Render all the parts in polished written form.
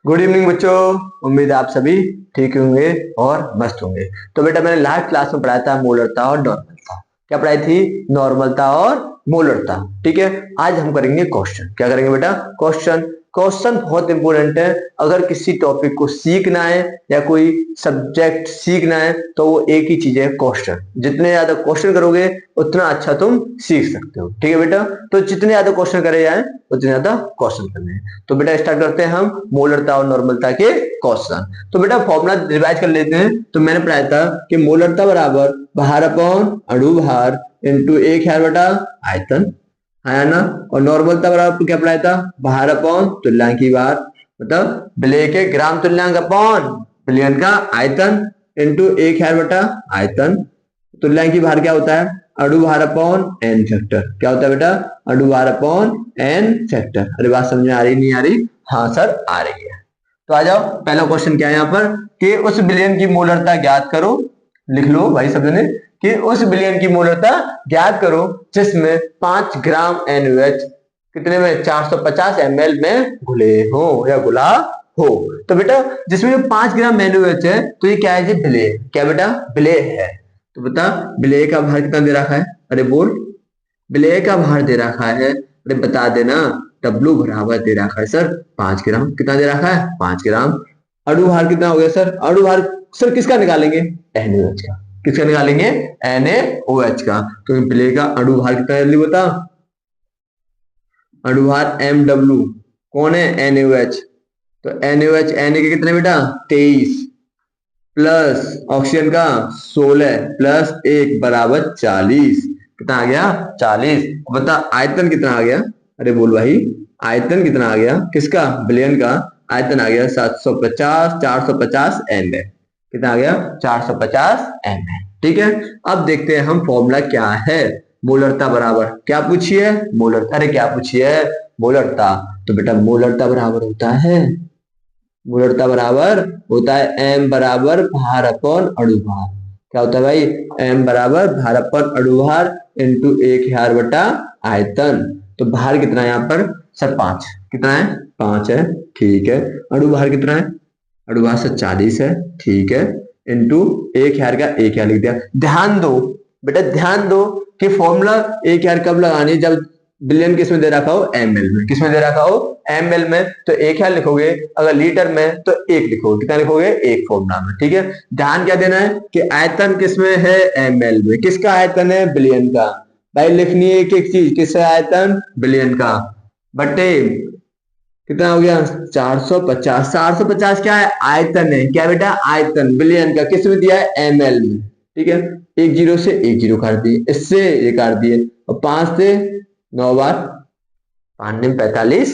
Good evening बच्चों। उम्मीद है आप सभी ठीक होंगे और मस्त होंगे। तो बेटा मैंने लास्ट क्लास में पढ़ाया था मोलरता और नॉर्मलता। क्या पढ़ाई थी? नॉर्मलता और मोलरता। ठीक है, आज हम करेंगे क्वेश्चन। क्या करेंगे बेटा? क्वेश्चन। क्वेश्चन बहुत इंपॉर्टेंट है। अगर किसी टॉपिक को सीखना है या कोई सब्जेक्ट सीखना है तो वो एक ही चीज है, क्वेश्चन। जितने ज्यादा क्वेश्चन करोगे उतना अच्छा तुम सीख सकते हो। ठीक है बेटा, तो जितने ज्यादा क्वेश्चन करे जाए उतने ज्यादा क्वेश्चन करने हैं। तो बेटा स्टार्ट करते हैं हम मोलरता और नॉर्मलता के क्वेश्चन। तो बेटा फॉर्मूला रिवाइज कर लेते हैं। तो मैंने पढ़ाया था कि मोलरता बराबर भार अपॉन अणु भार इंटू एक है बटा आयतन, है ना। और नॉर्मलता बराबर क्या पढ़ाया था? भार अपॉन तुल्यांक की भार, मतलब विलेय के ग्राम तुल्यांक अपॉन विलयन का आयतन इंटू एक है बटा आयतन। तुल्यांक की भार क्या होता है? अणु भार अपॉन एन फैक्टर। क्या होता है बेटा? अणु भार अपॉन एन फैक्टर। अरे बात समझ में आ रही नहीं आ रही? हाँ सर आ रही है। तो आ जाओ, पहला क्वेश्चन क्या है यहाँ पर कि उस विलयन की मोलरता ज्ञात करो। लिख लो भाई सबने कि उस विलयन की मोलरता ज्ञात करो जिसमें 5 ग्राम NaOH कितने में 450 ml में घुले हो या घुला हो। तो बेटा जिसमें 5 ग्राम NaOH है तो ये क्या है जी? विलेय। क्या बेटा? विलेय है। तो बता विलेय का भार कितना दे रखा है? अरे बोल। विलेय का भार दे रखा है, अरे बता देना। W बराबर दे रखा है सर 5 ग्राम। कितना दे रखा है? 5 ग्राम। अणु भार कितना हो गया सर? अणु भार सर किसका निकालेंगे? NaOH का। किसका निकालेंगे? NaOH का। तो विलेय का अणु भार कितना है जल्दी बता। अणु भार Mw। कौन है? NaOH। तो NaOH Na के कितने बेटा? 23 प्लस ऑक्सीजन का 16 प्लस 1 बराबर 40। कितना आ गया? 40। बता आयतन कितना आ गया? अरे बोल भाई, आयतन कितना आ गया? किसका? विलयन का। आयतन आ गया 750 450 एम है। कितना आ गया? 450 एम है। ठीक है, अब देखते हैं हम फॉर्मूला क्या है। मोलरता बराबर क्या पूछी है? मोलरता। अरे क्या पूछी है? मोलरता। तो बेटा मोलरता बराबर होता है, मोलरता बराबर होता है m बराबर भार अपॉन अणु भार। क्या होता है भाई? m बराबर भार अपॉन अणु भार इंटू एक हार बटा आयतन। तो भार कितना है यहाँ पर सर? 5। कितना है? 5 है। ठीक है। अणु भार कितना है? अणु भार सर 40 है। ठीक है। इंटू एक हार का एक हार लिख दिया। ध्यान दो बेटा, ध्यान दो कि फॉर्मूला एक हार कब लगानी है? जब बिलियन किसमें दे रखा हो? ml में। किसमें दे रखा हो? ml में। तो एक क्या लिखोगे? अगर लीटर में तो एक लिखोगे। कितना लिखोगे? एक फॉर्मूला में। ठीक है, ध्यान क्या देना है कि आयतन किसमें है? ml में। किसका आयतन है? बिलियन का। भाई लिखनी है एक एक चीज। किसका आयतन? बिलियन का। बटे कितना हो गया? 450। 450 क्या है? आयतन है। क्या बेटा? आयतन बिलियन का। किस में दिया है? ml में। ठीक है, एक जीरो से एक जीरो काट दिए, इससे ये काट दिए, और 5 से 9 बार 5 में 45।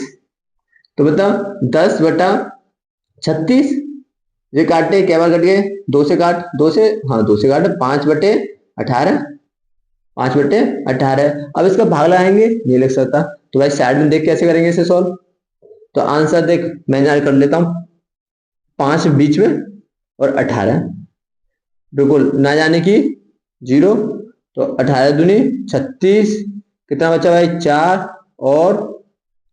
तो बता 10 बटा 36। ये काटने क्या बार कट गए? 2 से काट, 2 से, हाँ 2 से काट। 5 बटे 18। 5 बटे 18। अब इसका भाग लगाएंगे, नहीं लग सकता। तो भाई साइड में देख कैसे करेंगे इसे सॉल्व। तो आंसर देख मैं यहाँ कर लेता हूँ। 5 बीच में और 18 बिल्कुल ना जाने की जीरो। तो 18 दूनी 36। कितना बचा भाई? 4 और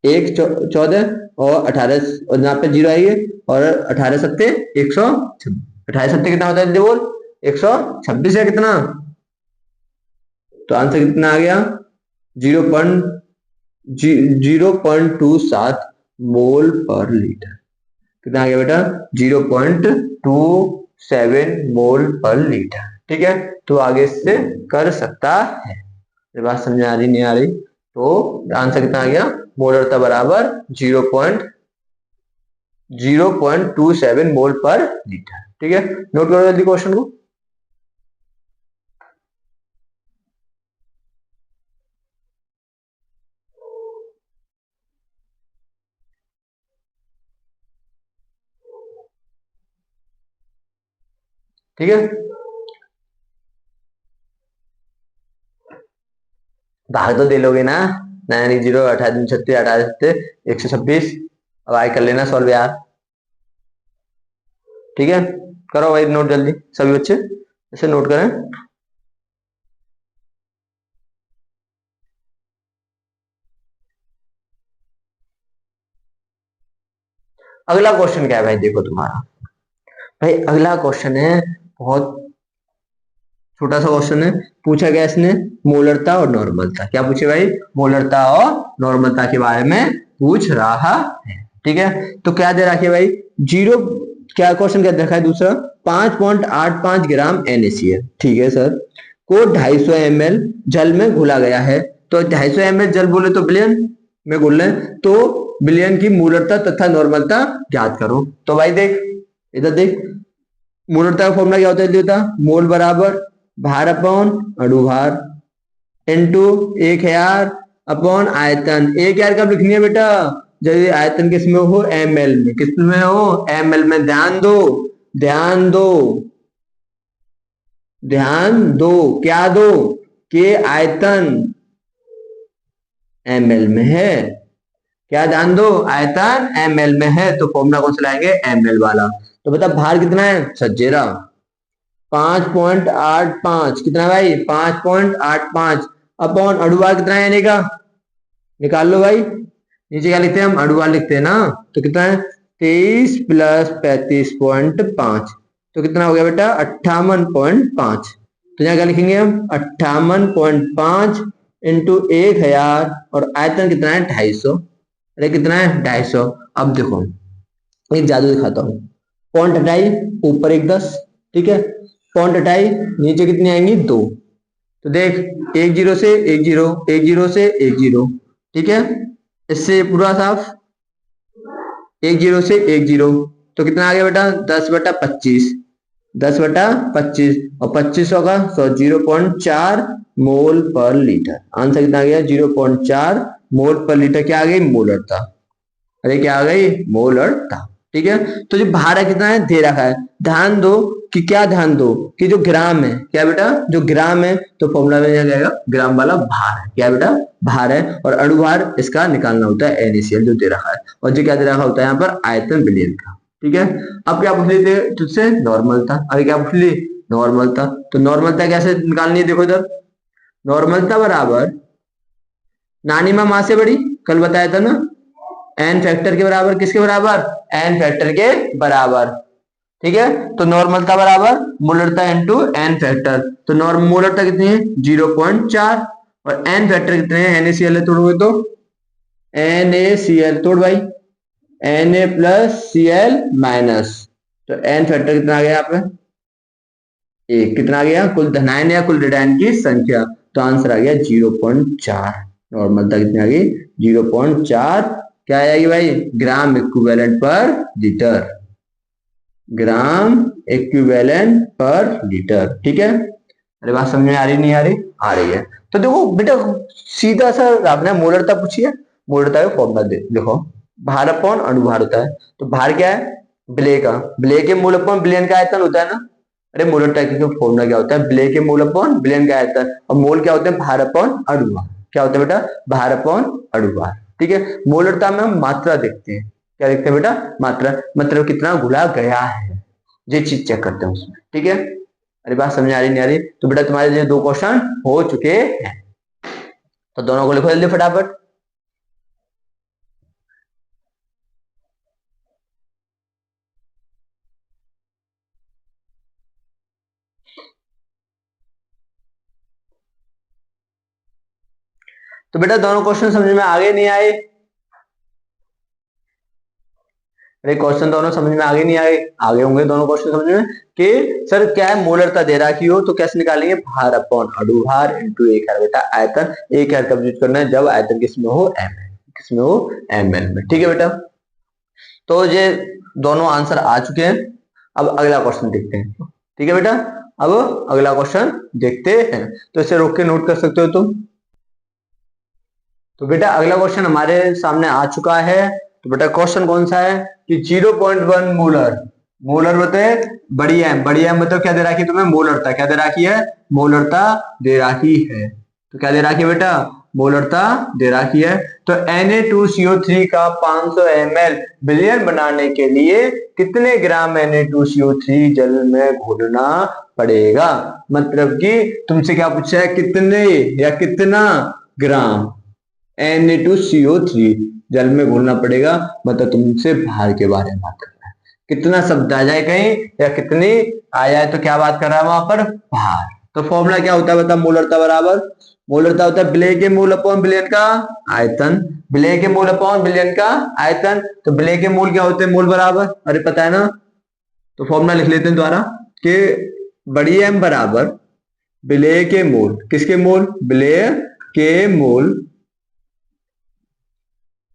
एक 14 और 18 और यहाँ पे जीरो आएगी, और 18 सत्ते 126। 18 सत्ते कितना होता है जल्दी बोल? 126 है। कितना? तो आंसर कितना आ गया? 0.027 मोल पर लीटर। कितना आ गया बेटा? 0.27 मोल पर लीटर। ठीक है, तो आगे इससे कर सकता है। ये बात समझ आ रही नहीं आ रही? तो आंसर कितना आ गया? मोलरता बराबर 0.27 मोल पर लीटर। ठीक है, नोट करो जल्दी क्वेश्चन को। ठीक है, भाग तो दे लोगे ना? 9 0 18 36 18 126। अब आगे कर लेना सॉल्व यार। ठीक है, करो भाई नोट जल्दी सभी बच्चे, इसे नोट करें। अगला क्वेश्चन क्या है भाई, देखो तुम्हारा भाई अगला क्वेश्चन है, बहुत छोटा सा क्वेश्चन है। पूछा गया इसने मोलरता और नॉर्मलता। क्या पूछे भाई, मोलरता और नॉर्मलता के बारे में पूछ रहा है। ठीक है, तो क्या दे रखा है भाई, जीरो, क्या क्वेश्चन क्या दे रखा है दूसरा, 5.85 ग्राम NaCl, ठीक है सर, को 250 ml जल में घुला गया है। तो 250 ml जल बोले तो बिलियन में घुल रहे हैं, तो बिलियन की मोलरता तथा नॉर्मलता ज्ञात करो। तो भाई देख, इधर देख, मोलरता का फॉर्मूला क्या होता है, देता मोल बराबर भार अपॉन अणु भार इनटू 1000 अपॉन आयतन। 1000 कब लिखनी है बेटा, जब आयतन किस में हो, ml में। किस में हो, ml में। ध्यान दो, ध्यान दो, ध्यान दो, क्या दो, के आयतन ml में है। क्या ध्यान दो, आयतन ml में है, तो फॉर्मूला कौन सा लाएंगे, ml वाला। तो बता भार कितना है, सज्जेरा 5.85, कितना भाई 5.85 अपॉन अणुभार कितना है, का निकाल लो भाई। नीचे क्या लिखते हैं हम, अणुभार लिखते हैं ना, तो कितना है 23 प्लस 35.5, तो कितना हो गया बेटा 58.5। तो यहाँ क्या लिखेंगे हम, 58.5 इंटू 1000, और आयतन कितना है 250। अरे कितना है 250। अब देखो एक जादू दिखाता हूँ, पॉइंट हटाई, ऊपर एक 10, ठीक है, पॉइंट हटाई, नीचे कितनी आएंगी 2। तो देख, 1 0 से 1 0, 1 0 से 1 0, ठीक है, इससे पूरा साफ, 1 0 से 1 0, तो कितना आ गया बेटा 10/25, 10/25, और 2500 का 100, 0.4 मोल पर लीटर। आंसर कितना आ गया 0.4 मोल पर लीटर। क्या आ गई, मोलरता। अरे क्या आ गई, मोलरता। ठीक है, तो जो भार है कितना है, दे रखा है। ध्यान दो कि क्या, ध्यान दो कि जो ग्राम है, क्या बेटा, जो ग्राम है, तो फॉर्मूला में जाएगा ग्राम वाला भार है। क्या बेटा, भार है, और अणुभार इसका निकालना होता है NaCl जो दे रखा है, और जो क्या दे रखा होता है यहाँ पर, आयतन बिलियन का। ठीक है, अब क्या पूछ ली तुझसे, नॉर्मल था। अभी क्या पूछ ली, नॉर्मल था। तो नॉर्मलता कैसे निकालनी है, देखो इधर, नॉर्मलता बराबर नानी माँ से बड़ी, कल बताया था ना, एन फैक्टर के बराबर, किसके बराबर, एन फैक्टर के बराबर। ठीक है, तो नॉर्मलता बराबर मोलरता इंटू एन फैक्टर। तो नॉर्मल मोलरता कितनी है 0.4, और एन फैक्टर कितने हैं, NaCl है, तोड़ोगे तो NaCl तोड़ भाई, Na प्लस Cl माइनस, तो एन फैक्टर कितना आ गया यहाँ पे, एक। कितना आ गया, कुल धनायन या कुल ऋणायन की संख्या, तो आंसर आ गया 0.4। नॉर्मलता कितनी आ गई 0.4, क्या आएगी भाई, ग्राम इक्विवेलेंट पर लीटर, ग्राम इक्विवेलेंट पर लीटर। ठीक है, अरे बात समझ में आ रही नहीं आ रही, आ रही है। तो देखो बेटा, सीधा सा आपने मोलरता पूछी है, मोलरता का फॉर्मूला देखो, भार अपॉन अणुभार होता है। तो भार क्या है, विलेय का, विलेय के मूल अपॉन विलयन का आयतन होता है ना। अरे मोलरता का फॉर्मूला क्या होता है, विलेय के मूल अपॉन विलयन का आयतन, और मोल क्या होते हैं, भार अपॉन अणुभार। क्या होता है बेटा, भार अपॉन अणुभार। ठीक है, मोलरता में हम मात्रा देखते हैं, क्या देखते हैं बेटा, मात्रा, मतलब कितना घुला गया है, ये चीज चेक करते हैं उसमें। ठीक है, अरे बात समझ आ रही नहीं आ रही, तो बेटा तुम्हारे लिए 2 क्वेश्चन हो चुके हैं, तो दोनों को लिखो जल्दी फटाफट। तो बेटा दोनों क्वेश्चन समझ में आगे नहीं आए, अरे क्वेश्चन दोनों समझ में आगे नहीं आए, आगे होंगे दोनों क्वेश्चन समझ में, कि सर क्या है, मोलरता दे रखी हो तो कैसे निकालेंगे, भार अपॉन अणुभार इंटू 1000। बेटा आयतन 1000 कब यूज करना है, जब आयतन किसमें हो, ml, किसमें हो, ml में। ठीक है बेटा, तो ये दोनों आंसर आ चुके हैं। अब अगला क्वेश्चन देखते हैं। ठीक है बेटा, अब अगला क्वेश्चन देखते हैं, तो इसे रोक के नोट कर सकते हो तुम। तो बेटा अगला क्वेश्चन हमारे सामने आ चुका है। तो बेटा क्वेश्चन कौन सा है, कि 0.1 मोलर, मोलर बताए बड़ी एम, बड़ी एम मतलब क्या दे रखी है तुम्हें, मोलरता। क्या दे रखी है, मोलरता दे रखी है। तो क्या दे रखी है बेटा, मोलरता दे रखी है। तो Na2CO3 का 500 ml विलयन बनाने के लिए कितने ग्राम Na2CO3 जल में घोलना पड़ेगा। मतलब कि तुमसे क्या पूछा है, कितने या कितना ग्राम Na2CO3 जल में घोलना पड़ेगा, मतलब तुमसे भार के बारे में बात कर रहा है। कितना शब्द आ जाए कहीं या कितनी आ जाए तो क्या बात कर रहा है वहां पर, भार। तो फॉर्मूला क्या होता है बता, मोलरता बराबर, मोलरता होता है विलेय के मोल अपॉन विलयन का आयतन, विलेय के मोल अपॉन विलयन का आयतन। तो विलेय के मोल क्या होते हैं, मोल बराबर, अरे पता है ना। तो फॉर्मूला लिख लेते हैं द्वारा कि बड़ी एम बराबर विलेय के मोल, किसके मोल, विलेय के मोल,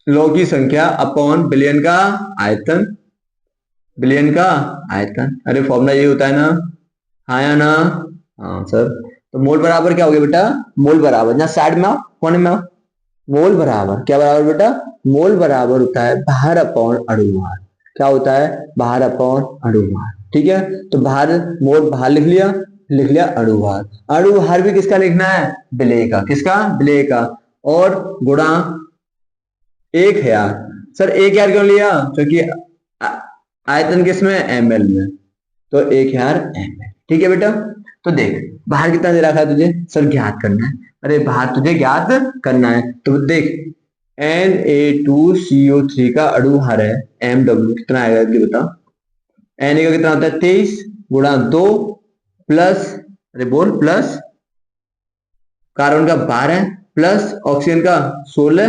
लौह की संख्या अपॉन विलयन का आयतन, विलयन का आयतन। अरे फॉर्मूला ये होता है ना, हाँ या ना, हाँ सर। तो मोल बराबर क्या हो गया बेटा, मोल बराबर, यहाँ साइड में आओ, कोने में आओ, मोल बराबर क्या बराबर बेटा, मोल बराबर होता है भार अपॉन अणुभार। क्या होता है, भार अपॉन अणुभार। ठीक है, तो भार, मोल भार लिख लिया अणुभार। अणुभार भी किसका लिखना है, विलेय का, किसका, विलेय का, और गुणा 1000। सर 1000 क्यों लिया, क्योंकि आयतन किसमें, ml में, तो 1000 ml। ठीक है बेटा। तो देख बाहर कितना दे रखा है तुझे, सर ज्ञात करना है। अरे बाहर तुझे ज्ञात करना है, तो देख Na2CO3 का अणुभार है Mw, कितना आएगा ये बता। Na का कितना होता है 23 गुणा 2 प्लस, अरे बोल, प्लस कार्बन का 12 प्लस ऑक्सीजन का 16,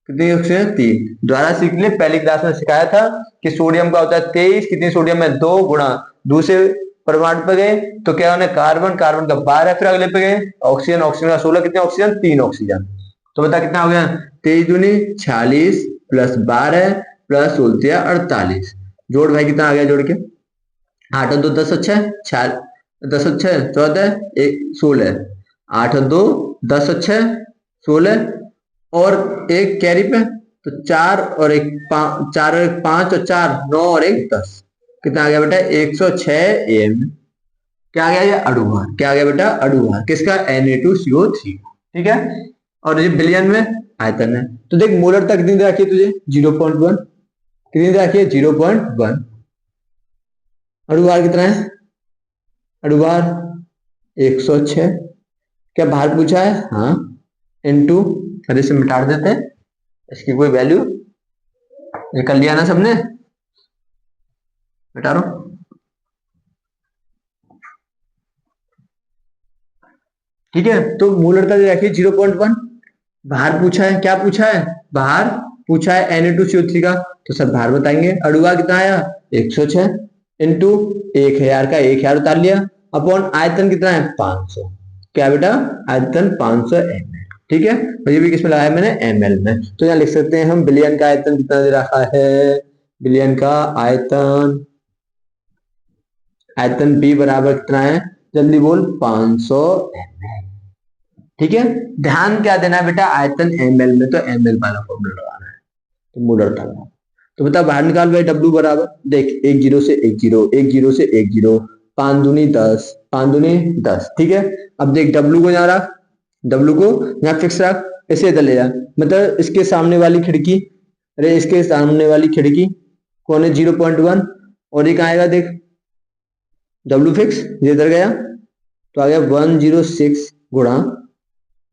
कितनी ऑक्सीजन, 3। द्वारा सीख ले, पहली क्लास में सिखाया था कि सोडियम का होता है 23, कितनी सोडियम है 2 गुणा दूसरे परमाणु पे गए तो क्या होने, कार्बन, कार्बन का 12, फिर अगले पे गए ऑक्सीजन, ऑक्सीजन का 16, कितने ऑक्सीजन, 3 ऑक्सीजन। तो बता कितना हो गया, 23 दूनी 46 प्लस 12 प्लस 16 48। जोड़ भाई कितना आ गया, जोड़ के 8 और 2 10 और 6 10 और 6 14, 16, 8 और 2 10 और 6 16, और एक कैरी पे, तो 4 और 1 5, 4 और 1 5 और 4 9 और 1 10, कितना आ गया बेटा 106 एम। क्या आ गया ये, अणुभार। क्या आ गया बेटा, अणुभार, किसका, Na2CO3। ठीक है, और ये बिलियन में आयतन है। तो देख मोलरता कितनी दे रखी है तुझे, 0.1, कितनी दे रखी है 0.1। अणुभार कितना है, अणुभार 106। क्या भार पूछा है, हाँ, इनटू, अरे इसे मिटा देते हैं, इसकी कोई वैल्यू, ये कर लिया ना सबने, मिटा रहा हूं। ठीक है, तो मोलरता दे रखी है 0.1, भार पूछा है, क्या पूछा है, भार पूछा है Na2CO3 का, तो सब भार बताएंगे। अणुभार कितना आया 106 इंटू 1000 का 1000 उतार लिया, अपॉन आयतन कितना है 500। क्या बेटा, आयतन 500 ml। ठीक है, और ये भी किसमें लगाया मैंने, ml में। तो यहाँ लिख सकते हैं हम विलयन का आयतन कितना दे रखा है, विलयन का आयतन, आयतन B बराबर कितना है, जल्दी बोल, 500 ml। ठीक है, ध्यान क्या देना है बेटा, आयतन ml में, तो ml वाला फॉर्मूला लगाना है, तो मोलर था। तो बता बाहर निकाल भाई, W बराबर, देख 1 0 से 1 0, 1 0 से 1 0, 5 दूनी 10, 5 दूनी 10। ठीक है, अब देख W को यहाँ रख, W को यहाँ फिक्स रख, ऐसे इधर ले जा, मतलब इसके सामने वाली खिड़की, अरे इसके सामने वाली खिड़की कौन है 0.1, और ये कहाँ आएगा देख, W फिक्स, ये इधर गया तो आ गया 106 गुणा,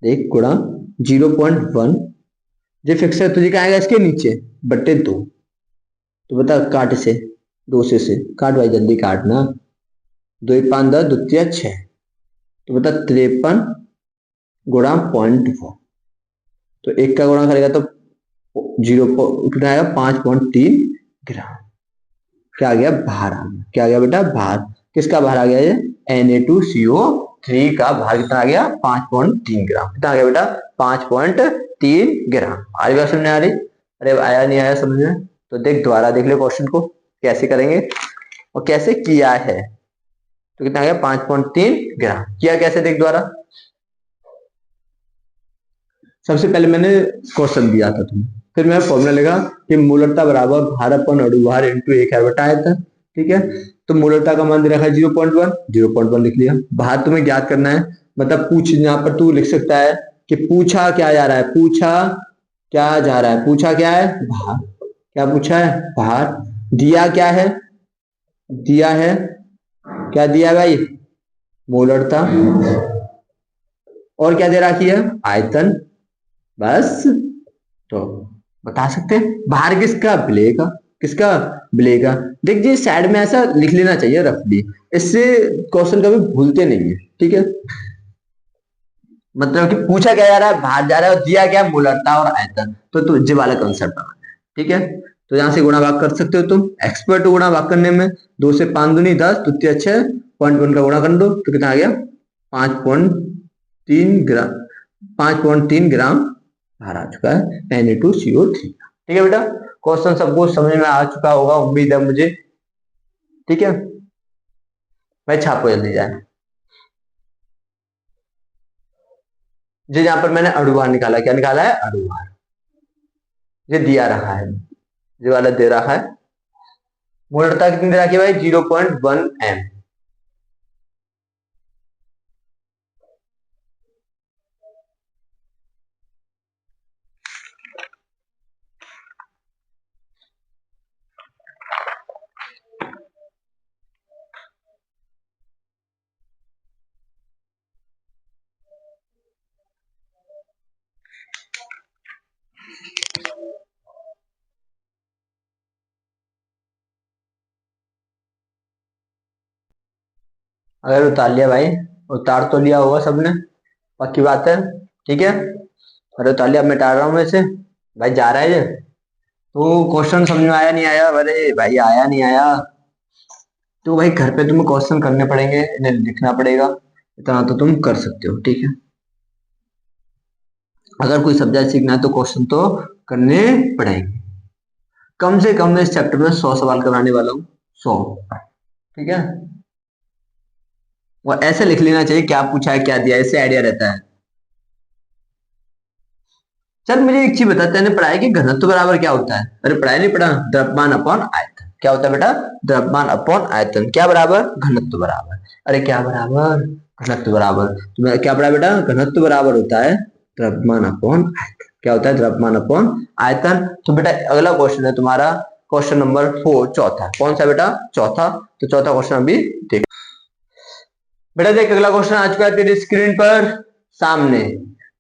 देख गुणा 0.1, जो फिक्स है तुझे क्या आएगा इसके नीचे बट्टे 2। तो बता काट से, 2 से काट भाई, जल्दी काटना, 2 5 10 2 6, तो बता 53 गुणा 0.4, तो एक का गुणा करेगा तो 0 कितना आएगा 5.3 ग्राम। क्या आ गया, भार आ गया। क्या आ गया बेटा, भार, किसका भार आ गया, ये Na2CO3 का भार कितना आ गया 5.3 ग्राम। कितना आ गया बेटा, 5.3 ग्राम। आज बात समझ में आ रही, अरे आया नहीं आया समझ में, तो देख दोबारा देख ले क्वेश्चन को कैसे करेंगे और कैसे किया है। तो कितना आ गया 5.3 ग्राम, किया कैसे देख द्वारा। सबसे पहले मैंने क्वेश्चन दिया था तुम्हें, फिर मैं फॉर्मूला लगा कि मोलरता बराबर भार अपन अणुभार इंटू 1000 बटा आयतन। ठीक है, तो मोलरता का मान दे रखा है 0.1, 0.1 लिख लिया। भार तुम्हें ज्ञात करना है, मतलब पूछ, यहाँ पर तू लिख सकता है कि पूछा क्या जा रहा है, पूछा क्या जा रहा है, पूछा क्या है, भार। क्या पूछा है, भार। दिया क्या है, दिया है, क्या दिया भाई, मोलरता, और क्या दे रखी है, आयतन, बस। तो बता सकते हैं। बाहर किसका, विलेय का। किसका, विलेय का। देखिए साइड में ऐसा लिख लेना चाहिए रफली, इससे क्वेश्चन कभी भूलते नहीं है, ठीक है। मतलब कि पूछा क्या जा रहा है, बाहर जा रहा है और दिया क्या, मोलरता और आयतन, तो ये वाला कंसेप्ट आ गया, ठीक है। तो यहाँ से गुणा भाग कर सकते हो तुम, एक्सपर्ट हो गुणा भाग करने में। 2 से 5 दूनी 10, द्वितीय 6, 0.1 का गुणा कर दो तो कितना आ गया, 5.3 ग्राम। 5.3 ग्राम बाहर आ चुका है Na2CO3, ठीक है बेटा। क्वेश्चन सबको समझ में आ चुका होगा उम्मीद है मुझे, ठीक है भाई। छापो जल्दी जाए। जो यहाँ पर मैंने अणुभार निकाला, क्या निकाला है, अणुभार। ये दिया रहा है, ये वाला दे रहा है। मोलरता कितनी दे रखी है भाई, 0.1 m। अगर उतार लिया भाई, उतार तो लिया होगा सबने, पक्की बात है, ठीक है। अरे उतार लिया, मिटा रहा हूं मैं इसे, भाई जा रहा है ये। तो क्वेश्चन समझ में आया नहीं आया, अरे भाई आया नहीं आया, तो भाई घर पे तुम्हें क्वेश्चन करने पड़ेंगे, इन्हें लिखना पड़ेगा, इतना तो तुम कर सकते हो, ठीक है। अगर कोई सब्जेक्ट सीखना है तो क्वेश्चन तो करने पड़ेंगे। कम से कम मैं इस चैप्टर में 100 सवाल कराने वाला हूँ, 100, ठीक है। और ऐसे लिख लेना चाहिए क्या पूछा है क्या दिया है, इससे आइडिया रहता है। चल मुझे एक चीज बता, तैने पढ़ा है कि घनत्व बराबर क्या होता है, अरे पढ़ाई नहीं पढ़ा, द्रव्यमान अपॉन आयतन। क्या होता है बेटा, द्रव्यमान अपॉन आयतन, क्या बराबर, घनत्व बराबर। अरे क्या बराबर, घनत्व बराबर। तो क्या पढ़ा बेटा, घनत्व बराबर होता है द्रव्यमान अपॉन आयतन। क्या होता है, द्रव्यमान अपॉन आयतन। तो बेटा अगला क्वेश्चन है तुम्हारा, क्वेश्चन नंबर 4, चौथा। कौन सा बेटा, चौथा। तो चौथा क्वेश्चन अभी देख बेटा, देख अगला क्वेश्चन आ चुका है तेरी स्क्रीन पर सामने।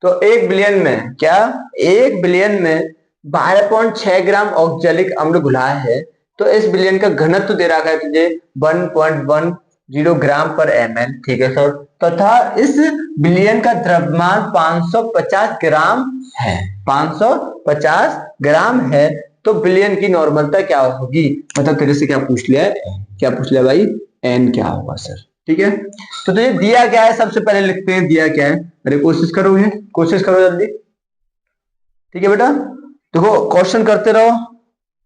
तो 1 बिलियन में क्या, 1 बिलियन में 12.6 ग्राम ऑक्जेलिक अम्ल घुला है, तो इस बिलियन का घनत्व दे रखा है तुझे 1.10 ग्राम पर ml, ठीक है सर। तथा इस बिलियन का द्रव्यमान 550 ग्राम है, 550 ग्राम है। तो बिलियन की नॉर्मलता क्या होगी, मतलब तेरे से क्या पूछ लिया है, क्या पूछ लिया भाई, n क्या होगा सर, ठीक है। तो ये दिया क्या है, सबसे पहले लिखते हैं दिया क्या है। अरे कोशिश करोगे, कोशिश करो जल्दी, ठीक है बेटा। देखो क्वेश्चन करते रहो,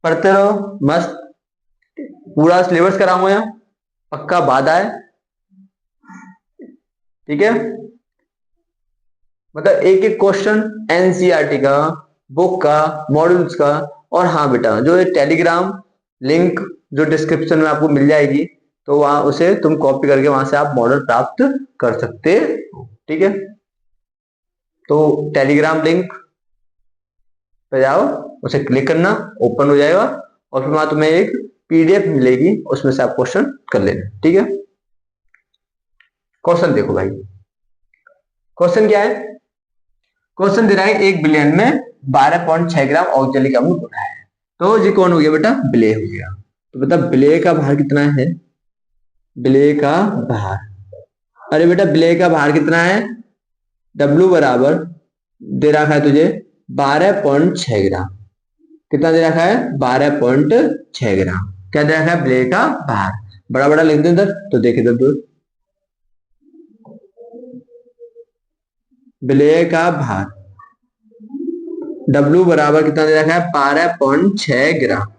पढ़ते रहो मस्त, पूरा सिलेबस कराऊंगा यहाँ, पक्का वादा है, ठीक है। मतलब एक एक क्वेश्चन एनसीईआरटी का, बुक का, मॉड्यूल्स का। और हाँ बेटा, जो ये टेलीग्राम लिंक जो डिस्क्रिप्शन में आपको मिल जाएगी, तो वहां उसे तुम कॉपी करके वहां से आप मॉडल प्राप्त कर सकते हो, ठीक है। तो टेलीग्राम लिंक पे जाओ, उसे क्लिक करना, ओपन हो जाएगा, और फिर वहां तुम्हें एक पीडीएफ मिलेगी, उसमें से आप क्वेश्चन कर लेना, ठीक है। क्वेश्चन देखो भाई, क्वेश्चन क्या है, क्वेश्चन दे रहा है 1 बिलियन में 12.6 ग्राम ऑक्जेलिक अम्ल होता है। तो ये कौन हो गया बेटा, विलेय हो गया। तो बता विलेय का भार कितना है, विलेय का भार। अरे बेटा विलेय का भार कितना है, W बराबर दे रखा है तुझे 12.6 ग्राम। कितना दे रखा है, 12.6 ग्राम। क्या दे रखा है, विलेय का भार। बड़ा बड़ा लिख दे इधर, तो देख इधर दूर, विलेय का भार W बराबर कितना दे रखा है, 12.6 ग्राम।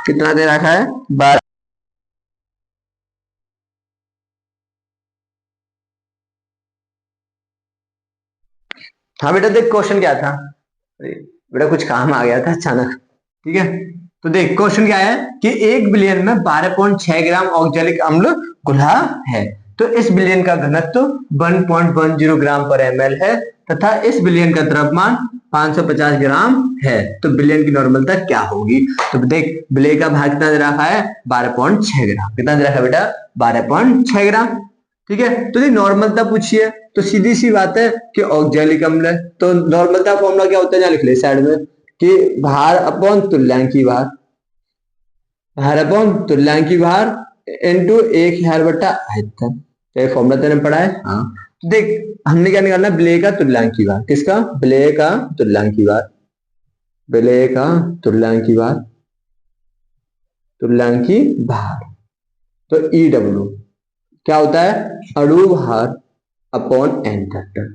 कितना दे रखा है, 12। हाँ बेटा देख क्वेश्चन क्या था, बेटा कुछ काम आ गया था अचानक, ठीक है। तो देख क्वेश्चन क्या है कि 1 बिलियन में 12.6 ग्राम ऑक्जेलिक अम्ल घुला है, तो इस बिलियन का घनत्व 1.10 ग्राम पर ml है, तथा इस बिलियन का द्रव्यमान 550 ग्राम है। तो बिलियन की नॉर्मलता क्या होगी। तो देख बिलियन का भाग कितना दे रखा है, 12.6 ग्राम। कितना दे रखा है बेटा, 12.6 ग्राम, ठीक है। तो ये नॉर्मलता पूछी है, तो सीधी सी बात है कि ऑक्जेलिक अम्ल है, तो नॉर्मलता फॉर्मूला क्या होता है, जहाँ लिख ले साइड में, कि भार अपॉन तुल्यांकी भार, भार अपॉन तुल्यांकी भार इनटू 1 बटा आयतन। तो ये फॉर्मूला तेने पढ़ा है। हाँ, तो देख हमने क्या निकालना है, विलेय का तुल्यांकी भार। किसका? विलेय का तुल्यांकी भार, विलेय का तुल्यांकी भार, तुल्यांकी भार। तो EW क्या होता है? अणु भार अपॉन एन फैक्टर,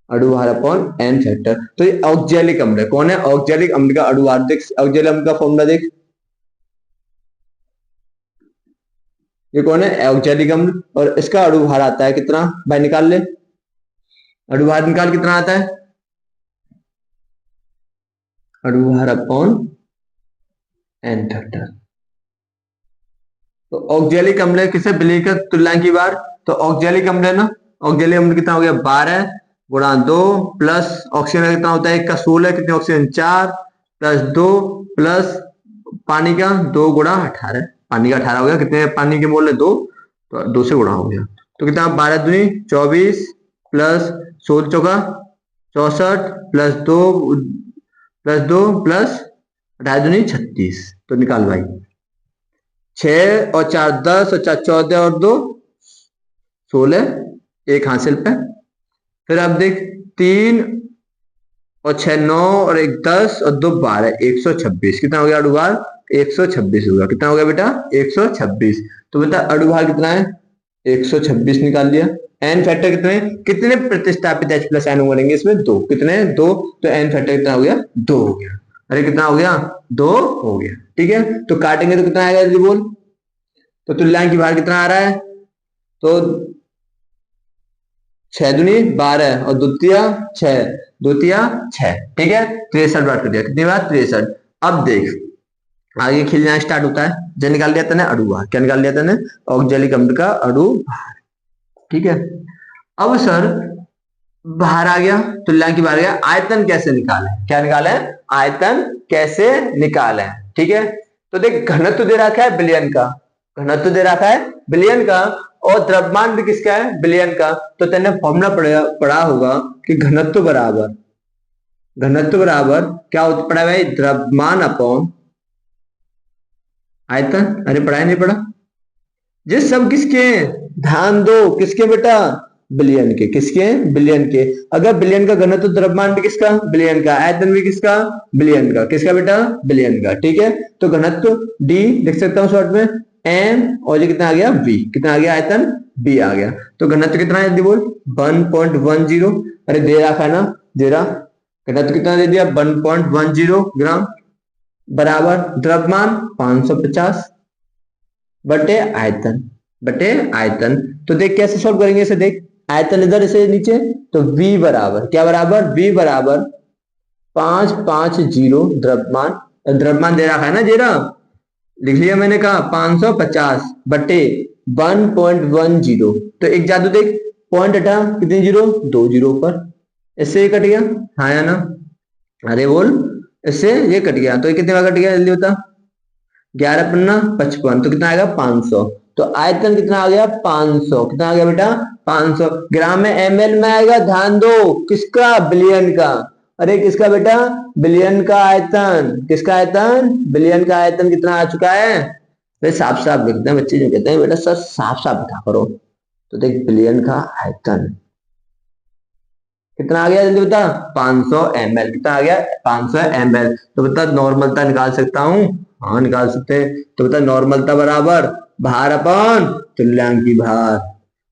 अणु भार अपॉन एन फैक्टर। तो ये ऑक्जेलिक अम्ल है। कौन है? ऑक्जेलिक अम्ल का अणु भार। देख ऑक्जेलिक अम्ल का फॉर्मूला देख, ये कौन है? ऑक्जेलिक अम्ल। और इसका अणु भार आता है कितना भाई? निकाल ले, अणु भार निकाल, कितना आता है? अणु भार अपॉन एन फैक्टर। तो ऑक्जेलिक अम्ल किसे? विलेय का तुल्यांकी भार। तो ऑक्जेलिक अम्ल है ना, ऑक्जेलिक अम्ल कितना हो गया? 12 गुणा 2 प्लस ऑक्सीजन का कितना होता है? 1 का 16, कितने ऑक्सीजन? 4 प्लस 2 प्लस पानी का 2 गुणा 18, पानी का 18 हो गया। कितने पानी के मोल है? 2, तो 2 से गुणा हो गया। तो कितना? 12 दूनी 24 प्लस 16 चौका 64 प्लस 2 प्लस 18 दूनी 36। तो निकाल भाई, 6 और 4 10 और 4 14 और 2 16, एक हासिल पे। फिर अब देख 3 और 6 9 और 1 10 और 2 12, 126। कितना हो गया अणु भार? 126 होगा। कितना हो गया बेटा? 126। तो बेटा अणु भार कितना है? 126 निकाल लिया। एन फैक्टर कितने? कितने प्रतिस्थापित H प्लस एन बनेंगे इसमें? 2। कितने? 2। तो एन फैक्टर कितना हो गया? 2 हो गया। अरे कितना हो गया? 2 हो गया। ठीक है, तो काटेंगे तो कितना आएगा जल्दी बोल। तो तुल्यांकी भार कितना आ रहा है? तो 6 दूनी 12 और द्वितीय 6, द्वितीय 6। ठीक है, 63 बार कर दिया। कितनी बार? 63। अब देख आगे खिलना स्टार्ट होता है। जो निकाल लिया तने अणु भार। क्या निकाल लिया तने? ऑक्जेलिक अम्ल का अणु भार। ठीक है, अब सर भार आ गया, तुल्यांकी भार आ गया, आयतन कैसे निकालें? क्या निकालें? आयतन कैसे निकालें? ठीक है, तो देख घनत्व दे रखा है बिलियन का, घनत्व दे रखा है बिलियन का, और द्रव्यमान भी किसका है? बिलियन का। तो तेने फॉर्मूला पढ़ा होगा कि घनत्व बराबर, घनत्व बराबर क्या होता पड़ा भाई? द्रव्यमान अपॉन आयतन। अरे पढ़ा नहीं पढ़ा? ये सब किसके? ध्यान दो, किसके बेटा? बिलियन के। किसके? बिलियन के। अगर बिलियन का घनत्व, द्रव्यमान भी किसका? बिलियन का। आयतन भी किसका? बिलियन का। किसका बेटा? बिलियन का। ठीक है, तो घनत्व डी लिख सकता हूं शॉर्ट में, एम, और ये कितना आ गया? बी। कितना आ गया? आयतन बी आ गया। तो घनत्व कितना है जल्दी बोल? 1.10। अरे दे रखा है ना, दे रहा। घनत्व कितना दे दिया? 1.10 ग्राम, बराबर द्रव्यमान 550 बटे आयतन, बटे आयतन। तो देख कैसे सॉल्व करेंगे इसे। देख आयतन इधर इसे नीचे, तो V बराबर क्या? बराबर V बराबर 550 द्रव्यमान, द्रव्यमान दे रखा है ना, जेरा लिख लिया मैंने, कहा 550 बटे 1.10। तो एक जादू देख, पॉइंट हटा, कितनी जीरो? 2 जीरो पर, इससे ये कट गया। हाँ या ना? अरे बोल, इससे ये कट गया। तो ये कितने का कट गया जल्दी बता? 11 पन्ना 55, तो कितना आएगा? 500। तो आयतन कितना आ गया? 500। कितना आ गया बेटा? 500। ग्राम में ml में आएगा, ध्यान दो। किसका? बिलियन का। अरे किसका बेटा? बिलियन का आयतन। किसका आयतन? बिलियन का आयतन कितना आ चुका है? वे साफ साफ लिखते हैं बच्चे, जो कहते हैं बेटा सर साफ साफ लिखा करो। तो देख बिलियन का आयतन कितना आ गया जल्दी बता? 500 ml। कितना आ गया? 500 ml। तो बता नॉर्मलता निकाल सकता हूं? हाँ निकाल सकते हैं। तो बता नॉर्मलता बराबर भार अपॉन तुल्यांकी भार।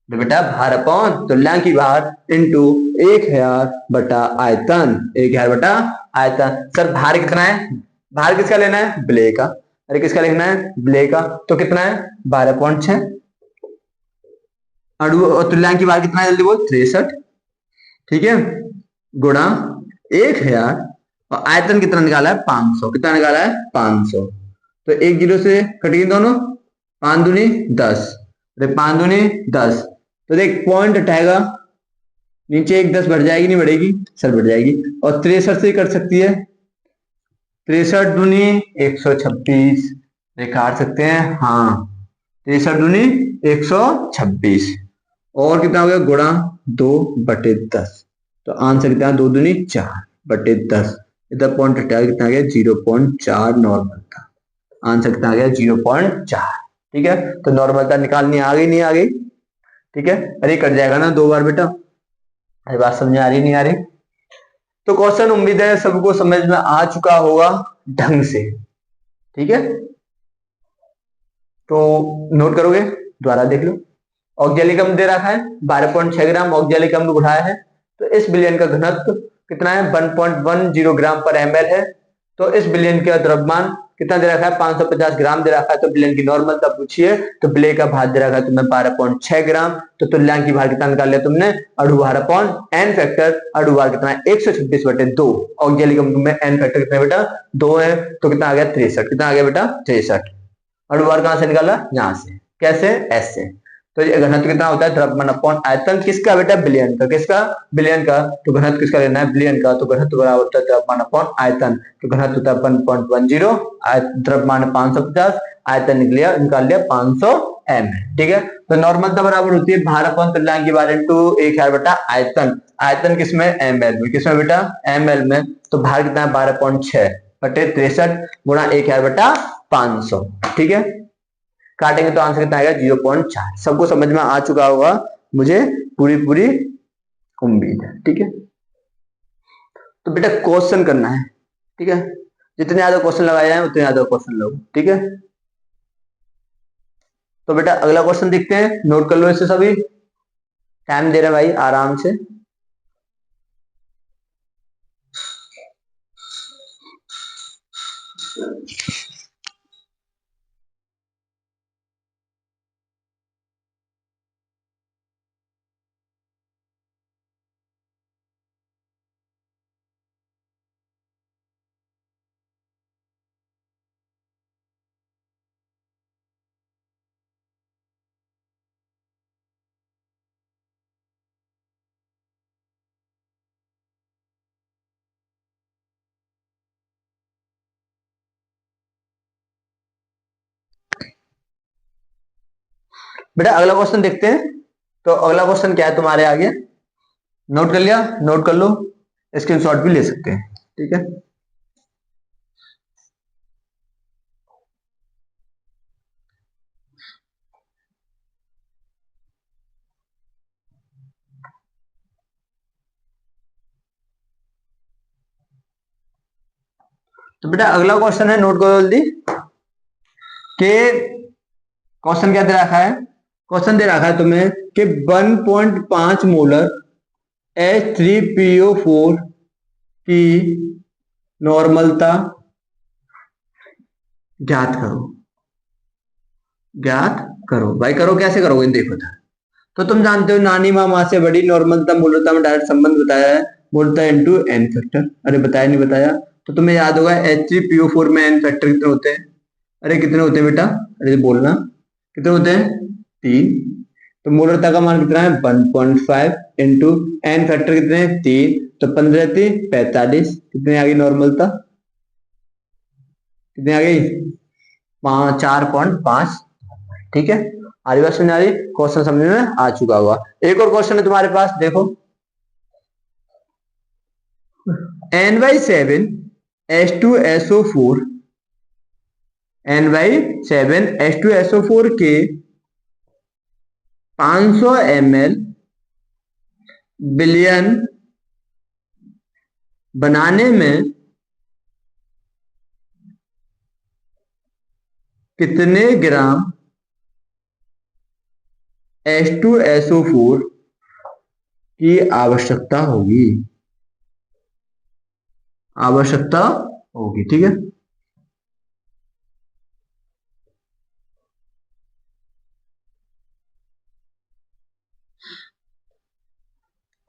तो बेटा भार अपॉन तुल्यांकी भार इंटू 1000 बटा आयतन, 1000 बटा आयतन। सर भार कितना है? भार किसका लेना है? विलेय का। अरे किसका लिखना है? विलेय का। तो कितना है? 12.6। अणु और तुल्यांकी भार कितना है जल्दी बोल? 63। ठीक है, गुणा 1000, और आयतन कितना निकाला है? 500। कितना निकाला है? 500। तो एक जीरो से कट गई दोनों, 5 दूनी 10, अरे 5 दूनी 10। तो देख पॉइंट हटाएगा, नीचे एक 10 बढ़ जाएगी, नहीं बढ़ेगी? सर बढ़ जाएगी। और 63 से कट सकती है, 63 दूनी 126, काट सकते हैं। हाँ 63 दूनी 126, और कितना हो गया? गुणा 2 बटे 10। तो आंसर कितना? 2 दूनी 4 बटे 10। इधर पॉइंट हटा कितना आ गया 0.4 नॉर्मल था। आंसर कितना आ गया 0.4। ठीक है, तो नॉर्मलता निकालनी आ गई नहीं आ गई? ठीक है, अरे कट जाएगा ना 2 बार बेटा। अरे बात समझ आ रही नहीं आ रही? तो क्वेश्चन उम्मीद है सबको समझ में आ चुका होगा ढंग से। ठीक है, तो नोट करोगे, द्वारा देख लो। ऑक्जेलिक अम्ल दे रखा है 12.6 ग्राम ऑक्जेलिक अम्ल उठाया है। तो इस विलयन का घनत्व कितना है 1.10 ग्राम पर ml है। तो इस विलयन का द्रव्यमान कितना दे रखा है 550 ग्राम दे रखा है। तो विलयन की नॉर्मलता पूछिए तो विलय का भार दे रखा है तुम्हें 12.6 ग्राम। तो तुल्यांक की भार कितना निकाल लिया तुमने अणु भार अपॉन एन फैक्टर। अणु भार कितना है 126/2। ऑक्जेलिक अम्ल में एन फैक्टर कितना बेटा 2 है। तो कितना आ गया 63। कितना आ गया बेटा 63। अणु भार कहां से निकाला यहां से, कैसे ऐसे। तो ये घनत्व कितना होता है द्रव्यमान अपॉन आयतन किसका बेटा विलयन का। किसका विलयन का। तो घनत्व किसका लेना है विलयन का। तो घनत्व बराबर होता है द्रव्यमान अपॉन आयतन। तो घनत्व होता है 1.10 द्रव्यमान 550 आयतन निकाल लिया 500 एम। ठीक है, तो नॉर्मलता बराबर होती है भार अपॉन तुल्यांक की भार इंटू 1 बेटा आयतन। आयतन किसमें एम एल में। किसमें बेटा एम एल में। तो भार कितना है 12.6 बटे 63 गुणा 1 बेटा 500। ठीक है, काटेंगे तो आंसर कितना आएगा 0.4। सबको समझ में आ चुका होगा मुझे पूरी पूरी उम्मीद है। ठीक है, तो बेटा क्वेश्चन करना है। ठीक है, जितने ज्यादा क्वेश्चन लगाए जाए उतने ज्यादा क्वेश्चन लो। ठीक है, तो बेटा अगला क्वेश्चन देखते हैं, नोट कर लो इसे सभी। टाइम दे रहे भाई आराम से। बेटा अगला क्वेश्चन देखते हैं। तो अगला क्वेश्चन क्या है तुम्हारे आगे, नोट कर लिया, नोट कर लो, स्क्रीनशॉट भी ले सकते हैं। ठीक है, तो बेटा अगला क्वेश्चन है, नोट करो जल्दी कि क्वेश्चन क्या दे रखा है। क्वेश्चन दे रखा है तुम्हें कि 1.5 मोलर H3PO4 की नॉर्मलता ज्ञात करो। ज्ञात करो भाई, करो कैसे करोगे देखो तो तुम जानते हो नानी माँ से बड़ी नॉर्मलता मूलता में डायरेक्ट संबंध बताया है, मूलता इंटू एन फैक्टर। अरे बताया नहीं बताया, तो तुम्हें याद होगा H3PO4 में एन फैक्टर कितने होते हैं। अरे कितने होते हैं बेटा, अरे बोलना कितने होते हैं 3। तो मूलता का मान कितना है 1.5 इंटू एन फैक्टर कितने हैं 3। तो 15 3 45। कितने आ गई नॉर्मलता, कितने आ गई 4.5। ठीक है, आ रही बात समझ आ रही, क्वेश्चन समझ में आ चुका होगा। एक और क्वेश्चन है तुम्हारे पास, देखो NY7 H2SO4 NY7 H2SO4 के 500 ml विलयन बनाने में कितने ग्राम H2SO4 की आवश्यकता होगी। आवश्यकता होगी, ठीक है।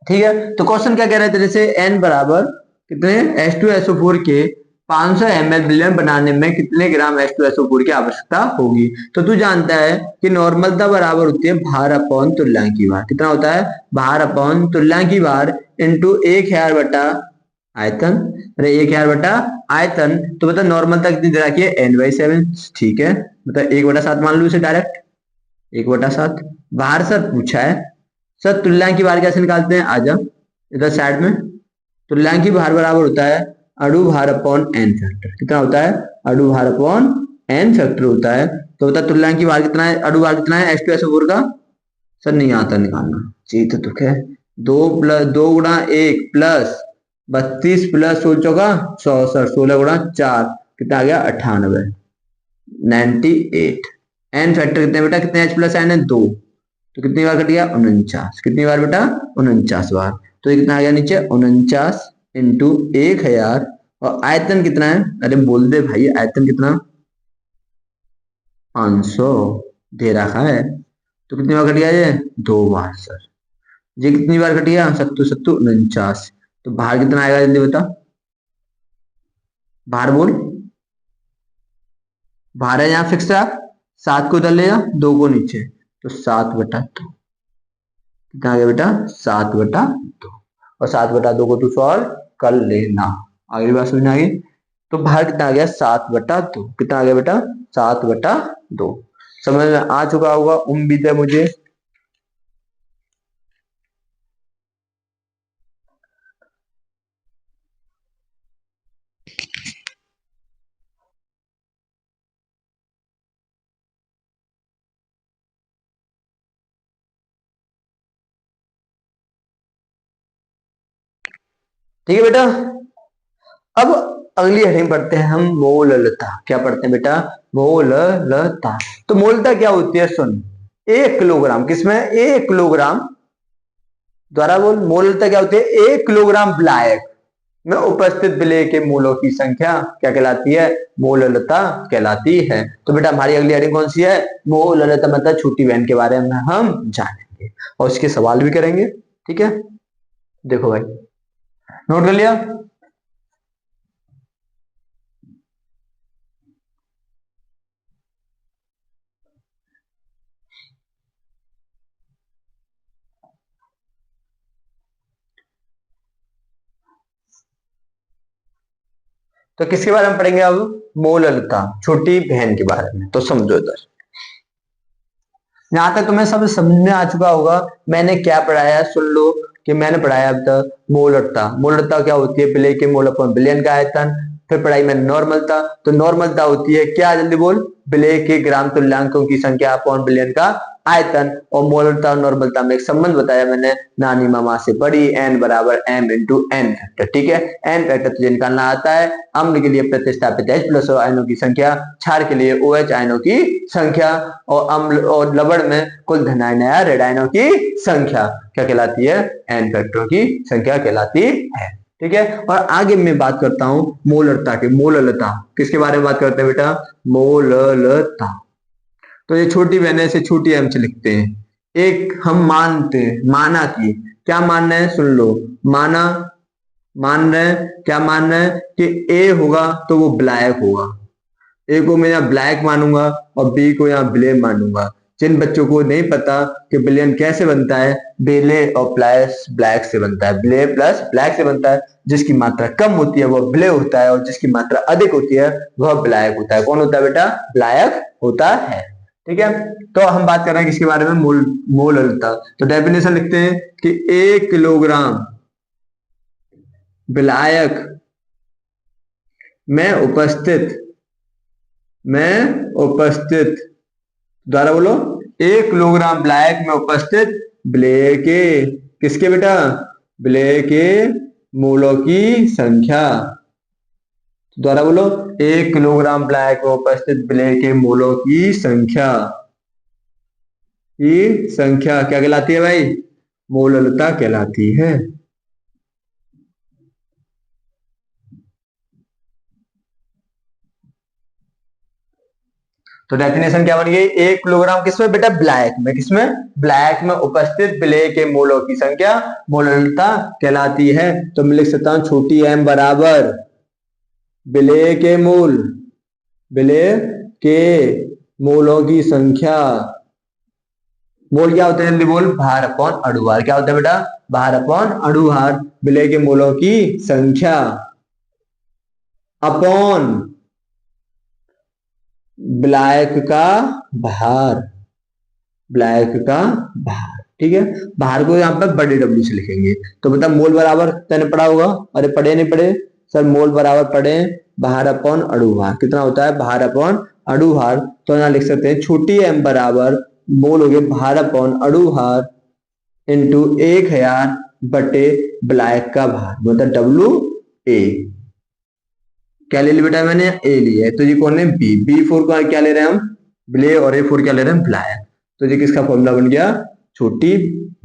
ठीक है, तो क्वेश्चन क्या कह रहे हैं तेरे से, n बराबर कितने H2SO4 के 500 ml विलयन बनाने में कितने ग्राम H2SO4 की आवश्यकता होगी। तो तू जानता है कि नॉर्मलता बराबर होती है भार अपॉन तुल्यांक की भार। कितना होता है भार अपॉन तुल्यांक की भार इंटू 1 बटा आयतन। अरे 1 बटा आयतन। तो बता नॉर्मलता कितनी दे रखी है N/7। ठीक है, मतलब 1/7 मान लो इसे डायरेक्ट 1/7। भार सर पूछा है सर, तुल्यांक की भार कैसे निकालते हैं, आजा इधर साइड में। तुल्यांक की भार बराबर होता है अणु भार अपॉन एन फैक्टर कितना होता है, अणु भार अपॉन एन फैक्टर होता है। तो बता तुल्यांक की भार कितना है, अणु भार कितना है H2SO4 का, सर नहीं आता निकालना, जी तो तुक है 2 × 2 × 1 प्लस 32 प्लस 16 का 100 सर 16 × 4 कितना आ गया 98 98। एन फैक्टर कितने बेटा, कितने H प्लस एन है 2, तो कितनी बार कट गया 49, कितनी बार बेटा 49 बार। तो ये कितना आ गया नीचे 49 इंटू 1000 और आयतन कितना है, अरे बोल दे भाई आयतन कितना 500 दे रखा है। तो कितनी बार कट गया ये 2 बार सर। ये कितनी बार कट गया 7 7 49। तो बाहर कितना आएगा जल्दी बता, बाहर बोल, बाहर है यहाँ फिक्स है 7 को उधर ले जा 2 को नीचे, तो 7/2 कितना आ गया बेटा 7/2 और 7/2 को तू सॉल्व कर लेना। आगे बात समझ में आ गई। तो बाहर कितना आ गया 7/2, कितना आ गया बेटा 7/2। समझ में आ चुका होगा उम्मीद है मुझे। ठीक है बेटा, अब अगली हेडिंग पढ़ते हैं हम मोललता। क्या पढ़ते हैं बेटा, मोललता। तो मोलता क्या होती है सुन, 1 किलोग्राम किसमें 1 किलोग्राम, द्वारा बोल मोललता क्या होती है 1 किलोग्राम विलायक में उपस्थित विलेय के मूलों की संख्या क्या कहलाती है, मोललता कहलाती है। तो बेटा हमारी अगली हेडिंग कौन सी है, मोललता मतलब छोटी बहन के बारे में हम जानेंगे और इसके सवाल भी करेंगे। ठीक है, देखो भाई नोट कर लिया। तो किसके बारे में पढ़ेंगे अब, मोललता छोटी बहन के बारे में। तो समझो इधर, यहां तक तुम्हें सब समझ में आ चुका होगा मैंने क्या पढ़ाया, सुन लो कि मैंने पढ़ाया अब तक मोललता। मोललता क्या होती है, विलेय के मोल अपॉन विलयन का आयतन। फिर पढ़ाई मैंने नॉर्मलता, तो नॉर्मलता होती है क्या, जल्दी बोल, विलेय के ग्राम तुल्यांकों की संख्या अपॉन विलयन का आयतन। और मोललता और नॉर्मलता में एक संबंध बताया मैंने नानी मामा से पढ़ी, n बराबर m इंटू एन फैक्टर। ठीक है, एन फैक्टर तुझे निकालना आता है। अम्ल के लिए प्रतिस्थापित H प्लस आयनों की संख्या, क्षार के लिए OH आयनों की संख्या और अम्ल और लवण में कुल धनायन या ऋण आयनों की संख्या क्या कहलाती है, एन फैक्टरों की संख्या कहलाती है। ठीक है, और आगे मैं बात करता हूं मोललता के, मोललता किसके बारे में बात करते हैं बेटा, मोललता। तो ये छोटी बहनें से छोटी एम से लिखते हैं। एक हम मानते हैं, माना कि क्या मान रहे हैं, सुन लो, माना मान रहे हैं, क्या मान रहे हैं कि ए होगा तो वो विलायक होगा। ए को मैं यहाँ ब्लैक मानूंगा और बी को यहाँ विलेय मानूंगा। जिन बच्चों को नहीं पता कि विलयन कैसे बनता है, विलेय और प्लस ब्लैक से बनता है, विलेय प्लस ब्लैक से बनता है। जिसकी मात्रा कम होती है वह विलेय होता है और जिसकी मात्रा अधिक होती है वह विलायक होता है। कौन होता है बेटा, विलायक होता है। ठीक है, तो हम बात कर रहे हैं किसके बारे में, मोललता। तो डेफिनेशन लिखते हैं कि 1 किलोग्राम विलायक में उपस्थित द्वारा बोलो, 1 किलोग्राम विलायक में उपस्थित विलेय के, किसके बेटा, विलेय के मूलों की संख्या। द्वारा बोलो, 1 किलोग्राम विलायक में उपस्थित विलेय के मूलों की संख्या क्या कहलाती है भाई, मोललता कहलाती है। तो डेफिनेशन क्या बन गई, 1 किलोग्राम किसमें बेटा, ब्लैक में, किसमें, ब्लैक में उपस्थित विलेय के मूलों की संख्या मोललता कहलाती है। तो मैं लिख सकता हूं छोटी m बराबर विलेय के मूल, विलेय के मूलों की संख्या। मोल क्या होता है जल्दी बोल, भार अपॉन अणुभार। क्या होता है बेटा, भार अपॉन अणुभार। विलेय के मूलों की संख्या अपॉन विलायक का भार, विलायक का भार। ठीक है, भार को यहाँ पे बड़े डब्ल्यू से लिखेंगे। तो बता मोल बराबर तूने पढ़ा होगा, अरे पढ़े नहीं पढ़े, सर मोल बराबर पड़े भार अपॉन अणुभार, कितना होता है भार अपॉन अणुभार, तो यहाँ लिख सकते हैं छोटी m बराबर मोल हो गए भार अपॉन अणुभार इंटू 1000 बटे ब्लैक का भार, मतलब डब्ल्यू ए। क्या ले लिया बेटा मैंने, ए लिया है, तो ये कौन है बी, बी फोर का क्या ले रहे हैं हम ब्ले, और ए फोर क्या ले रहे हैं ब्लैक, तो ये किसका फॉर्मूला बन गया छोटी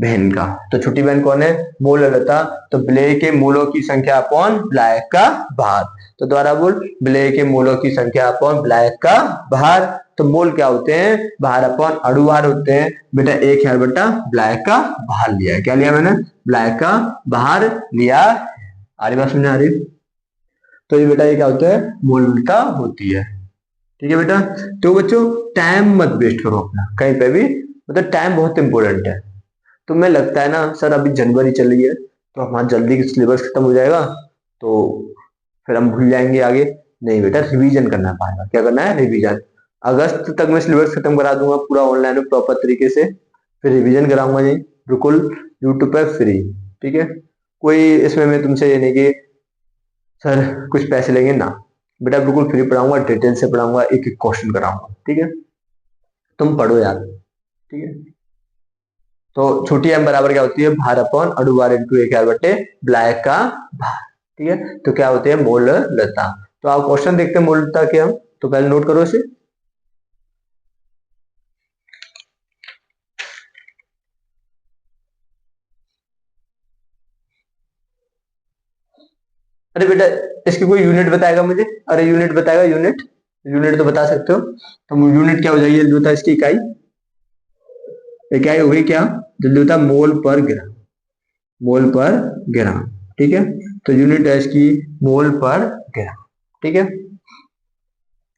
बहन का। तो छोटी बहन कौन है मोल ललता, तो ब्ले के मोलों की संख्या अपॉन ब्लैक का भार, तो दोबारा बोल ब्ले के मोलों की संख्या अपॉन ब्लैक का भार, तो मोल क्या होते हैं भार अपॉन अणुभार होते हैं बेटा, 1000 बटा ब्लैक का भार लिया है, क्या लिया मैंने ब्लैक का भार लिया। आ रही बात समझ आ रही, तो ये बेटा ये क्या होता है मोलता होती है, ठीक है बेटा। तो बच्चों टाइम मत वेस्ट करो अपना कहीं पे भी, मतलब टाइम बहुत इंपॉर्टेंट है। तुम्हें लगता है ना सर अभी जनवरी चल रही है तो हमारा जल्दी सिलेबस खत्म हो जाएगा तो फिर हम भूल जाएंगे आगे, नहीं बेटा रिवीजन करना पाएगा, क्या करना है रिवीजन। अगस्त तक मैं सिलेबस खत्म करा दूंगा पूरा ऑनलाइन प्रॉपर तरीके से, फिर रिवीजन कराऊंगा जी बिल्कुल यूट्यूब पर फ्री, ठीक है। कोई इसमें मैं तुमसे ये नहीं कि सर कुछ पैसे लेंगे ना, बेटा बिल्कुल फ्री पढ़ाऊंगा, डिटेल से पढ़ाऊंगा, एक एक क्वेश्चन कराऊंगा, ठीक है। तुम पढ़ो यार, ठीक है। तो छोटी m बराबर क्या होती है भार अपॉन अणुभार इंटू 1000 बटे ब्लैक का भार, ठीक है। तो क्या होती है मोलता, तो आप क्वेश्चन देखते हैं मोलता के हम, तो पहले नोट करो इसे। अरे बेटा इसकी कोई यूनिट बताएगा मुझे, अरे यूनिट बताएगा, यूनिट यूनिट तो बता सकते हो, तो यूनिट क्या हो जाएगी जल्दी बता, इसकी इकाई, इकाई हो गई क्या जल्दी बता मोल पर ग्राम, मोल पर ग्राम, ठीक है। तो यूनिट है इसकी मोल पर ग्राम, ठीक है।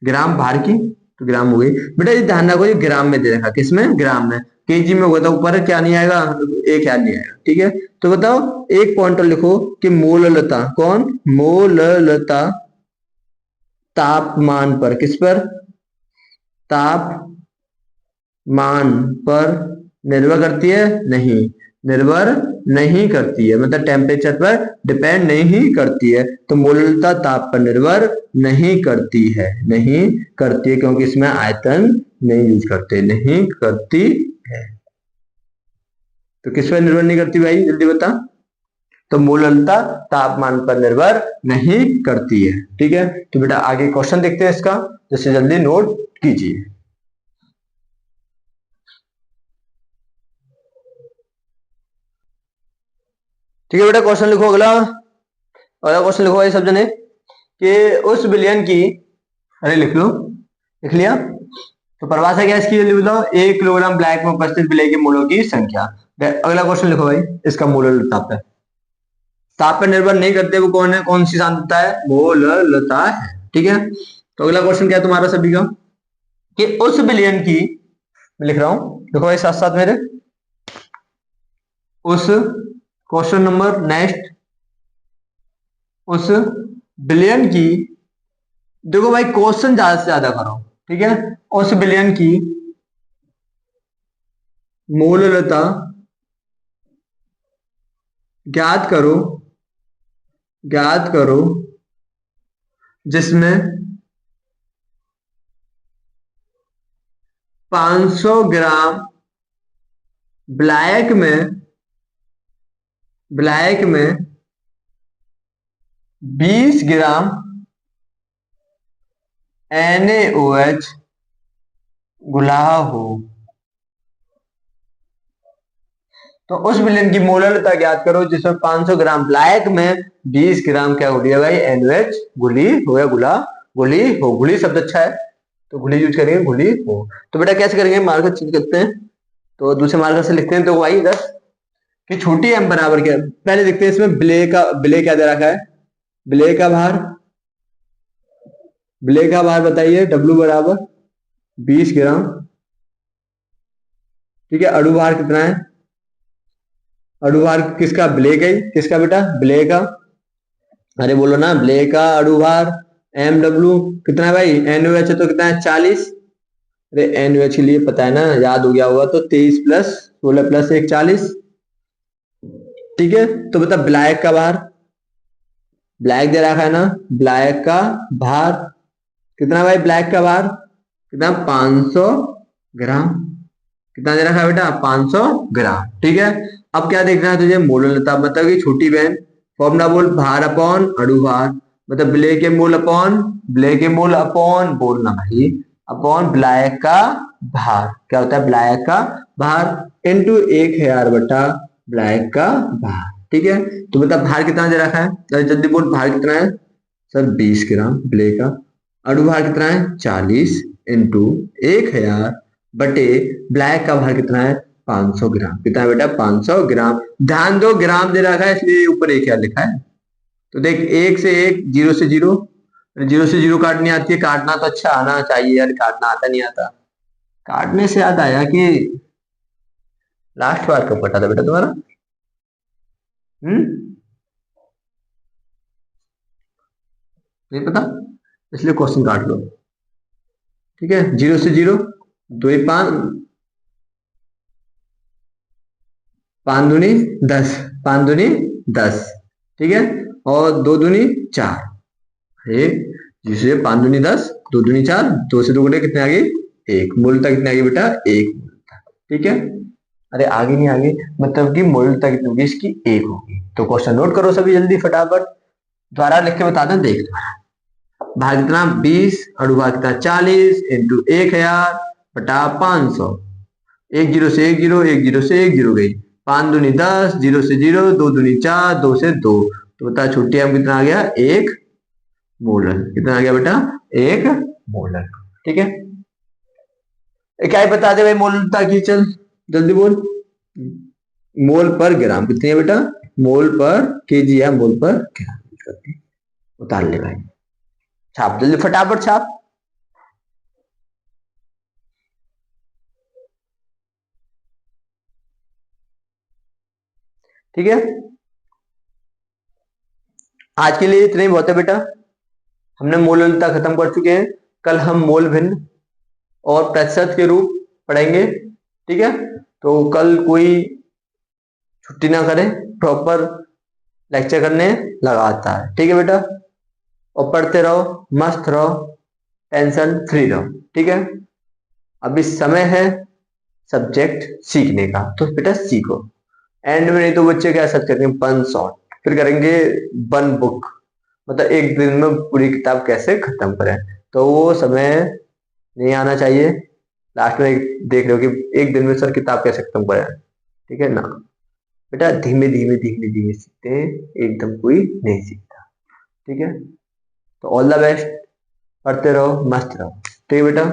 ग्राम भार की तो ग्राम हो गई बेटा, ये ध्यान रखो ये ग्राम में दे रखा, किसमें ग्राम में, केजी में होगा तो ऊपर क्या नहीं आएगा, एक याद नहीं आएगा, ठीक है। तो बताओ एक पॉइंटर लिखो कि मोललता, कौन मोललता तापमान पर, किस पर तापमान पर निर्भर करती है, नहीं निर्भर नहीं करती है, मतलब टेम्परेचर पर डिपेंड नहीं करती है, तो मोललता ताप पर निर्भर नहीं करती है, नहीं करती है क्योंकि इसमें आयतन नहीं यूज करते, नहीं करती है। तो किस पर निर्भर नहीं करती भाई जल्दी बता, तो मोललता तापमान पर निर्भर नहीं करती है, ठीक है। तो बेटा आगे क्वेश्चन देखते हैं इसका, जैसे जल्दी नोट कीजिए। ठीक है बेटा क्वेश्चन लिखो अगला, अगला क्वेश्चन लिखो भाई सब जने कि उस विलयन की, अरे लिख लो, लिख लिया। तो परिभाषा क्या है इसकी जल्दी बताओ, 1 किलोग्राम ब्लैक में उपस्थित विलय के मोलों की संख्या। अगला क्वेश्चन लिखो भाई, इसका मोललता पे, ताप पर निर्भर नहीं करते वो कौन है, कौन सी सांद्रता है, मोललता है, ठीक है। तो अगला क्वेश्चन क्या है तुम्हारा सभी का, कि उस विलयन की, मैं लिख रहा हूं देखो भाई साथ साथ मेरे, उस क्वेश्चन नंबर नेक्स्ट, उस विलयन की, देखो भाई क्वेश्चन ज्यादा से ज्यादा करो, ठीक है। उस विलयन की मोललता ज्ञात करो, ज्ञात करो जिसमें 500 ग्राम ब्लैक में, ब्लैक में 20 ग्राम NaOH घुला हो। तो उस विलयन की मोललता ज्ञात करो जिसमें 500 ग्राम ब्लैक में 20 ग्राम क्या घुली है भाई NaOH घुली हो या घुला, घुली हो, घुली शब्द अच्छा है तो घुली यूज करेंगे, घुली हो। तो बेटा कैसे करेंगे, मार्कर चेंज करते हैं, तो दूसरे मार्कर से लिखते हैं, तो भाई इधर कि छोटी m बराबर क्या, पहले देखते हैं इसमें बिले क्या दे रखा है, बिले का भार, बिले का भार बताइए W बराबर 20 ग्राम, ठीक है। अणुभार कितना है, अणुभार किसका, ब्ले का ही, किसका बेटा ब्ले का, अरे बोलो ना ब्ले का अणुभार MW कितना है भाई, NaOH है तो कितना है 40, अरे NaOH के लिए पता है ना, याद हो गया होगा, तो 23 प्लस 16 प्लस 1 40, ठीक है। तो बता ब्लैक का भार, ब्लैक दे रखा है ना, ब्लैक का भार कितना भाई, ब्लैक का भार कितना, 500 ग्राम। कितना दे रखा है बेटा, 500 ग्राम। ठीक है, अब क्या देखना है तुझे, मोलरता मतलब कि छोटी बहन। फॉर्मूला बोल, भार अपॉन अणुभार, मतलब ब्लैक के मोल अपॉन, ब्लैक के मोल अपॉन बोलना भाई, अपॉन ब्लैक का भार। क्या होता है, ब्लैक का भार इनटू 1000 बटा ब्लैक का भार। ठीक है, तो बता भार कितना दे रखा है, जल्दी जल्दी बोल, भार कितना है सर, 20 ग्राम ब्लैक का। अणुभार कितना है, 40 इंटू 1000 बटे ब्लैक का भार कितना है, 500 ग्राम। कितना है बेटा, 500 ग्राम। ध्यान दो ग्राम दे रखा है इसलिए ऊपर 1000 लिखा है। तो देख, एक से एक, जीरो से जीरो, जीरो से जीरो काटनी आती है, काटना तो अच्छा आना चाहिए यार, काटना आता नहीं आता। काटने से याद आया कि लास्ट बार कब कटा था बेटा तुम्हारा, हम्म, नहीं पता, इसलिए क्वेश्चन काट लो। ठीक है, जीरो से जीरो, दो ही पांच, पांच दूनी 10, पांच दूनी 10। ठीक है, और दो दूनी 4, एक, जिससे 5 दूनी 10, दो दूनी 4, दो से दो घटे कितने आ गए, एक। मूलता कितने आ गई बेटा, एक मूलता। ठीक है, अरे आगे नहीं, आगे मतलब कि मूलता कितनी होगी इसकी, एक होगी। तो क्वेश्चन नोट करो सभी जल्दी फटाफट, द्वारा लिख के बता दें, देख भाग कितना 20, अणुभाग कितना 40 इंटू 1000 बटा 500। एक जीरो से एक जीरो, एक जीरो से एक जीरो गई, पांच दूनी 10, जीरो से जीरो, दो दूनी 4, दो से दो, तो बता छोटी हम कितना आ गया, एक मोलर। कितना आ गया बेटा, एक मोलर। ठीक है, क्या ही बता दे भाई मोलरता की, चल जल्दी बोल। मोल पर ग्राम कितनी है बेटा, मोल पर केजी या मोल पर ग्राम, उतार ले भाई, छाप जल्दी फटाफट छाप। ठीक है, आज के लिए इतना ही बहुत है बेटा, हमने मोलरता खत्म कर चुके हैं। कल हम मोल भिन्न और प्रतिशत के रूप पढ़ेंगे। ठीक है, तो कल कोई छुट्टी ना करें, प्रॉपर लेक्चर करने लगाता है। ठीक है बेटा, और पढ़ते रहो, मस्त रहो, टेंशन फ्री रहो। ठीक है, अभी समय है सब्जेक्ट सीखने का, तो बेटा सीखो। एंड में नहीं तो बच्चे क्या सब करेंगे, वन शॉट, फिर करेंगे वन बुक, मतलब एक दिन में पूरी किताब कैसे खत्म करें, तो वो समय नहीं आना चाहिए। लास्ट में देख रहे हो कि एक दिन में सर किताब कैसे खत्म करें। ठीक है ना बेटा, धीमे धीमे धीमे धीमे सीखते हैं, एकदम कोई नहीं सीखता। ठीक है, तो ऑल द बेस्ट, पढ़ते रहो, मस्त रहो। ठीक है बेटा।